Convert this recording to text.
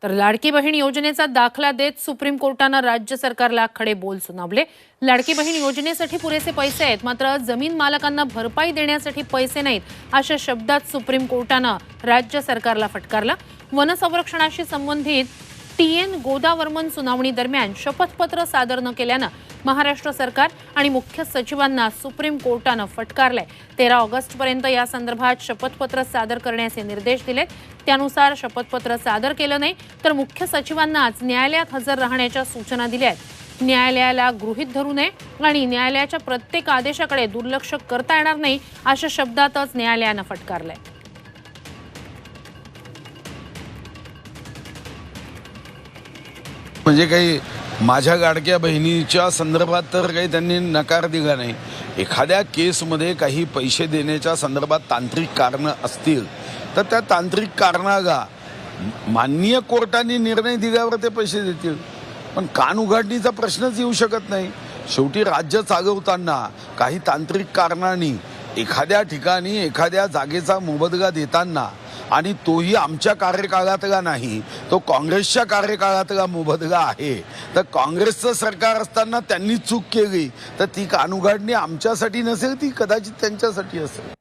तर लाडकी बहीण योजनेचा दाखला देत सुप्रीम कोर्टानं राज्य सरकारला खडे बोल सुनावले। लाडकी बहीण योजनेसाठी पुरेसे पैसे आहेत, मात्र जमीन मालकांना भरपाई देण्यासाठी पैसे नाहीत अशा शब्दात सुप्रीम कोर्टानं राज्य सरकारला फटकारला। वन संरक्षणाशी संबंधित TN गोदावर्मन सुनावणी दरम्यान शपथपत्र सादर न केल्यानं महाराष्ट्र सरकार आणि मुख्य सचिवांना सुप्रीम कोर्टानं फटकारलंय। 13 ऑगस्टपर्यंत या संदर्भात शपथपत्र सादर करण्याचे निर्देश दिलेत। त्यानुसार शपथपत्र सादर केलं नाही तर मुख्य सचिवांनाच न्यायालयात हजर राहण्याच्या सूचना दिल्या आहेत। न्यायालयाला गृहीत धरू नये आणि न्यायालयाच्या प्रत्येक आदेशाकडे दुर्लक्ष करता येणार नाही अशा शब्दातच न्यायालयानं फटकारलंय। म्हणजे काही माझ्या लाडक्या बहिणीच्या संदर्भात तर काही त्यांनी नकार दिला नाही। एखाद्या केसमध्ये काही पैसे देण्याच्या संदर्भात तांत्रिक कारणं असतील तर त्या तांत्रिक कारणाला माननीय कोर्टाने निर्णय दिल्यावर ते पैसे देतील, पण कान उघडणीचा प्रश्नच येऊ शकत नाही। शेवटी राज्य चालवताना काही तांत्रिक कारणांनी एखाद्या ठिकाणी एखाद्या जागेचा मोबदला देताना, आणि तोही आमच्या कार्यकाळातला नाही, तो काँग्रेसच्या कार्यकाळातला मोबदला आहे, तर काँग्रेसचं सरकार असताना त्यांनी चूक केली तर ती कानउघाडणी आमच्यासाठी नसेल, ती कदाचित त्यांच्यासाठी असेल।